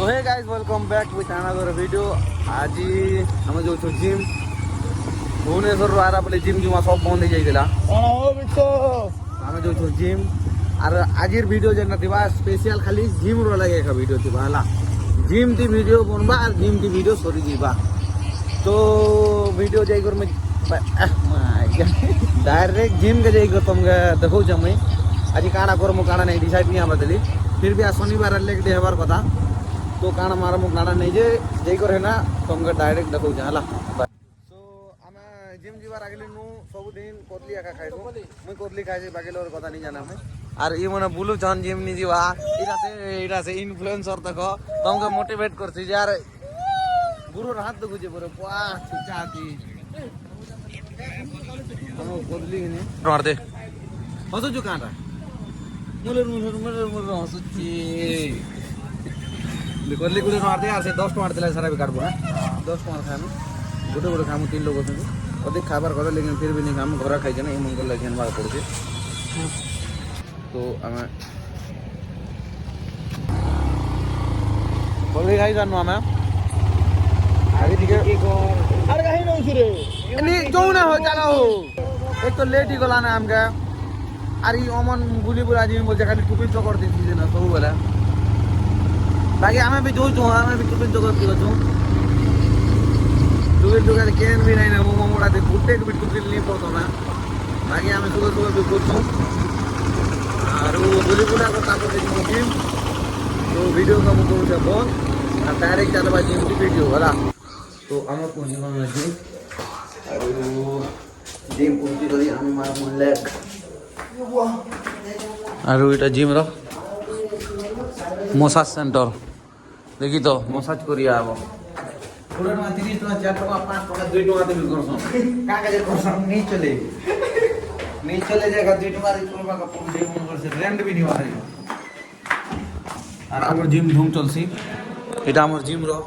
तो hey guys welcome back with another video. आज आम जो जिम भुवनेश्वर आर बोले जिम जुमा सब बंद हो जाइला आम जो जिम आर आज वीडियो जेना थिबा स्पेशल खाली जिम रो लगे का वीडियो थिबा हला जिम ती वीडियो बनबा आर जिम ती वीडियो सरी जीबा तो वीडियो जाई कर मैं डायरेक्ट जिम के जाई कर तुमके देखौ जमै आज काना करमु काना नहीं डिसाइड नहीं हम देली फिर भी आज शनिवार लेग डे हबार कथा तो काना मारमु काना नहीं जे जाई कर है ना तुमके डायरेक्ट देखौ जाला सो आमे जिम जीवार आगले नु सब दिन कोतली आका खाइबो मैं कोतली खाइ बाकी लोर कथा नहीं जाना मैं आर ई मने बुलु जन जिम नि जीवा इरा से इन्फ्लुएंसर तक तुमके मोटिवेट करछि यार गुरु हाथ तो गुजे बरे वाह चाची हम कोतली ने मार दे हसो जो कांटा मुलर हसुची कोतली गुरे मार दे यार से 10 टमाटर देला सारा भी काटबो ना 10 टमाटर खानु गोटे गोटे खामु 3 लोग अछन अधिक खाबार करे लेकिन फिर भी नहीं खामु घर खाइ जने ई मंगल लखन बार पड़े तो हमें कोतली खाइ जानो हमें आगे ठीक है अरे कहीं नहीं सुरे नहीं जो ना हो चला हो एक तो लेट ही गला ना हमका अरे अमन बुली बुला जी बोलते खाली टुपी चकर देती ना सब बोला बाकी हमें भी जो हमें भी टुपी चकर दियो जो टुपी चकर केन भी नहीं ना वो मोड़ा दे गुट्टे भी टुपी नहीं पड़तो ना बाकी हमें सुबह सुबह भी कुछ और वो बुली बुला को ताको दे जिम तो वीडियो का मुझे उसे बहुत और डायरेक्ट चलबा जिम की वीडियो वाला तो हमें पहुंची गए जिम और जिम पहुंची गई हमें मार लेग और इटा जिम रो मसाज सेंटर देखी तो मसाज करिया आबो पूरा ना 30 टका 4 टका 5 टका 2 टका दे करसन का जे करसन नहीं चले जाएगा 2 टका दे करबा का पूरा दे मन कर से रेंट भी नहीं मारे और हमर जिम धूम चलसी इटा हमर जिम रो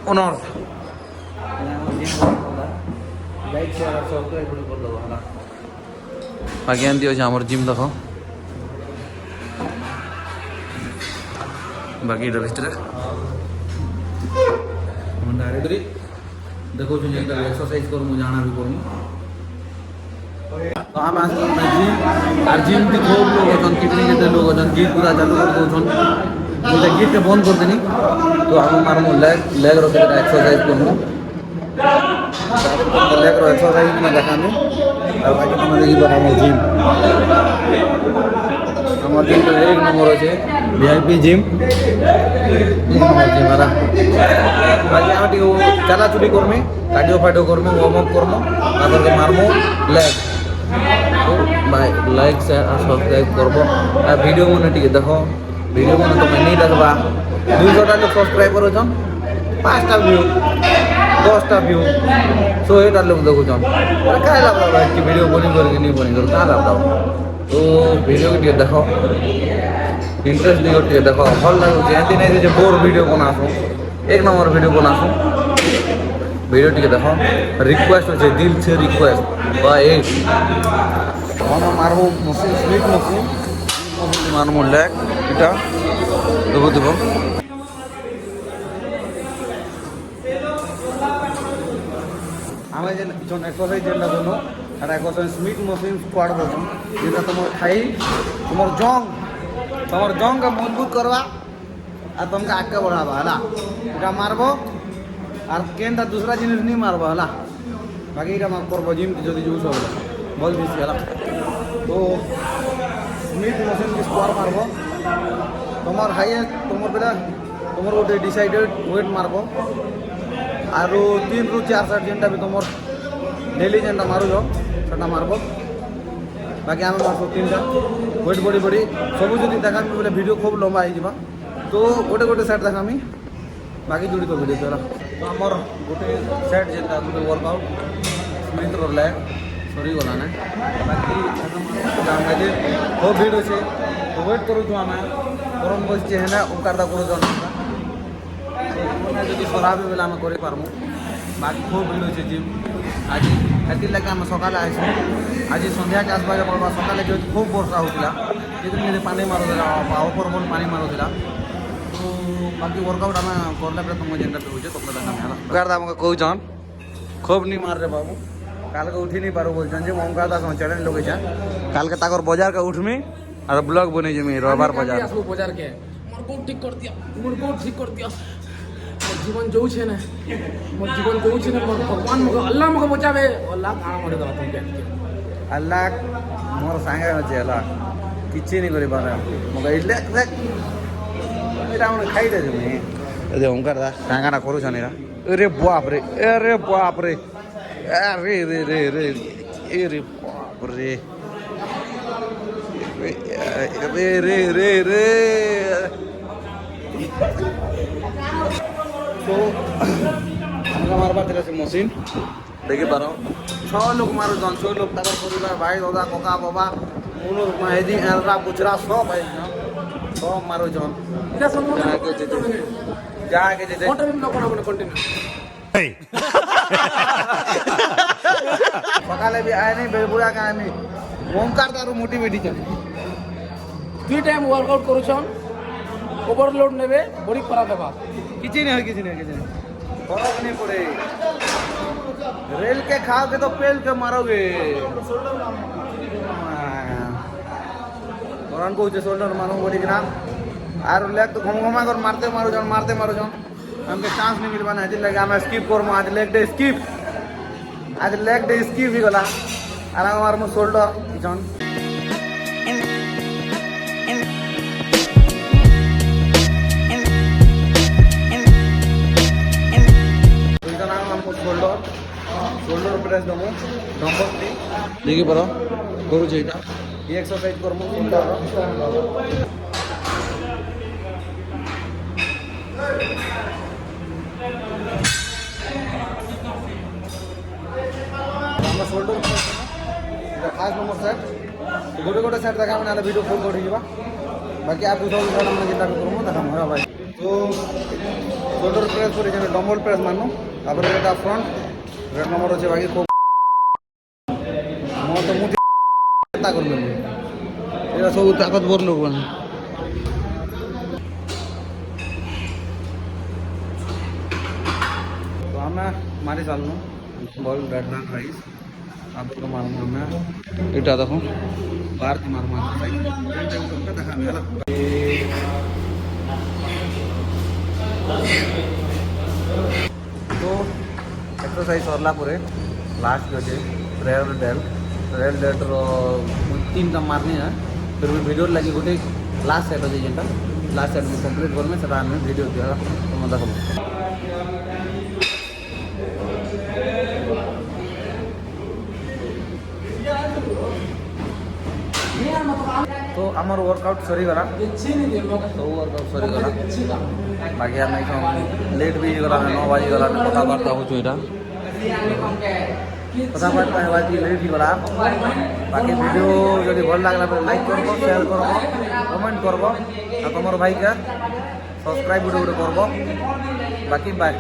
ओनर लाइक शेयर और सब्सक्राइब कर दो हला बाकी आंती हो हमर जिम देखो बाकी रजिस्टर हम डायरेक्ट देखो जो एक एक्सरसाइज करूँ जाना भी करूँ तो हम आज जिम और जिम भी खूब लोग अछन कितने केते लोग अछन गीत पूरा चालू कर दोछन जे गीत के बंद कर देनी तो हम मारमु लेग रो के एक्सरसाइज करूँ लेग रो एक्सरसाइज में देखामु और बाकी तुम देखिबो हमर जिम तो एक नंबर আছে ভিআইপি জিম एक नंबर जिम हमारा बाकी हम टिको चला चुली करमे कार्डियो फाइडियो करमे वार्म अप करमो तापर के मारमो लेग तो भाई लाइक शेयर और सब्सक्राइब करबो आ वीडियो मने टिके देखो वीडियो मने तो नहीं देखबा 200 टा लोग सब्सक्राइबर होजन 5 टा व्यू 10 टा व्यू 100 टा लोग देखो जन का लाभ भाई कि वीडियो बनी करके नहीं बनी कर का लाभ तो वीडियो के देखो इंटरेस्ट दियो टे देखो भल लागो जेंती नहीं जे बोर वीडियो बनासो एक नंबर वीडियो बनासो वीडियो टिके देखो रिक्वेस्ट होचे दिल से रिक्वेस्ट भाई हम मारबो मशीन स्वीट मशीन मारमो लेग इटा देखो देखो हमें जे जोन एक्सरसाइज जेला दोनो আর এখন স্মিথ মশিন স্কোয়াড বলছো যেটা তোমার খাই তোমার জং का मजबूत करवा और तुमके आगे बढ़ावा हला এটা मारबो और केनटा दूसरा जिनिस नहीं मारबो हला बाकी এটা मार करबो जिम যদি यूज होला बल बेसी हला तो स्मिथ मशीन की स्क्वाड मारबो তোমার हाईएस्ट তোমার बेटा তোমার गोटे डिसाइडेड वेट मारबो और 3 रु 4 सेट जेंटा भी तुम्हार डेली जेंटा मारू जो सेटा मारबो बाकी आम मारबो 3टा वेट बड़ी बड़ी सब जो देखा बोले वीडियो खूब लंबा हो तो गोटे गोटे सेट देखामी बाकी जोड़ी तो वीडियो चला तो आमर गोटे सेट जेंटा गोटे वर्कआउट स्मिथ रो लेग सरी गला ना बाकी जे खूब भीड़ अच्छे तो वेट करूँ आम गरम बसचे है ना उपकारता करूँ যদি সরাবে বলে আমি করে পারমু বাকি খুব ভিড় হচ্ছে জিম আজ এতির লাগে আমি সকালে আসি আজ সন্ধ্যাকে আসবাকে পড়বা সকালে যেহেতু খুব বর্ষা হচ্ছিল যেদিন পানি মারুলা উপর পানি মারুলা ବାକି ୱାର୍କଆଉଟ୍ ଆମେ କଲା ପରେ ତୁମକୁ ଯେନ୍ଟା ହଉଛେ ତୁମକୁ ଦେখাম ହେଲା ଗାର୍ଦ ଆମକୁ କହୁଛନ୍ ଖୁବ୍ ନି ମାରରେ ବାବୁ କାଲକେ ଉଠି ନି ପାରୁ ବୋଲଛନ୍ ଯେ ମମକା ଦାସ ଚ୍ୟାଲେଞ୍ଜ ଲଗେଇଛନ୍ କାଲକେ ତାଙ୍କର ବଜାରକେ ଉଠମି আর ব্লগ বনে যামি রবার বাজার আসবো বাজার কে মোর বউ ঠিক কর দিয়া মোর বউ ঠিক কর দিয়া মোর জীবন যাউছে না মোর জীবন যাউছে না মোর ভগবান মকে আল্লাহ মকে বচাবে আল্লাহ কাଣା মরে দেবা তুমি আল্লাহ মোর সাঙ্গে আছে ହେଲା କିଛି ନି କରି ପାରେ মকে ইলে দেখ এটা আমরা খাই দে তুমি এই যে ওমকার দা কাঙ্গানা করুছন এরা আরে বাপ রে আরে বাপ রে আরে রে রে রে আরে বাপ রে রে রে রে রে তো আমরা মারবার ছিল সে মশিন দেখি পারো ছ লোক মারুছন ছ লোক তাদের পরিবার ভাই দাদা ককা বাবা মুনুর মাহেদি এরা বুচরা সব সব মারুছন এটা সব যাকে যেতে কোনটা বিম লোক না কন্টিনিউ সকালে বি আয় নাই বেলপুরা কা আমি ওমকার তার মোটিভেটিছন 3 টাইম ওয়ার্কআউট করুছন ওভারলোড নেবে বডি খারাপ হবে কিছু नहीं হয় কিছু नहीं কিছু नहीं फर्क नहीं पड़े रेल के खाओगे तो पेल के मारोगे और कौचे शोल्डर मारो बोली कि ना আর লেগ তো ঘমঘমা করে মারতে মারো জন আমাকে চান্স नहीं मिलबा ना लगे हम स्किप करमु आज लेग डे स्किप ही गला আর আমার মো শোল্ডর জন শোল্ডর প্রেস দেবো ডম্বল দেখি পার করুছে এটা এই এক্সারসাইজ করবো শোল্ডর আমরা শোল্ডর প্রেস ফার্স্ট নম্বর সেট গোটে গোটে সেট দেখা মানে ভিডিও ফুল করে ଯିବା বাকি আর দুটো সেট আমরা যেটা করবো দেখা হ্যাঁ ভাই তো শোল্ডর প্রেস করে যেন ডম্বল প্রেস মানো তারপরে এটা ফ্রন্ট রেড নম্বর আছে বাকি খুব মো তো মুঠি তা করবে এরা সব তাকতবর লোক মানে তো আমরা মারি চালনু বল রেড রান রাইস আপনাকে মারবো আমরা এটা দেখো বার কি মারবো দেখা মেলা তো एक्सरसाइज सरला परे लास्ट अच्छे रेल डेल्टर 3टा मारनी है फिर भी वीडियो लगी गोटे लास्ट सेट अच्छे जेनटा लास्ट सेट में कंप्लीट करमे सेटा आमे वीडियो दिया तुम देखो तो आमर वर्कआउट सरी गला तो वर्कआउट सरी गला बाकी आम लेट भी गला 9 बजे गला कथबार्ता हो कथबार्ता है लेट ही गला बाकी वीडियो जब भल लगला लाइक करब शेयर करब कमेंट करब तुम भाई का सब्सक्राइब गोटे गोटे करब बाकी बाय।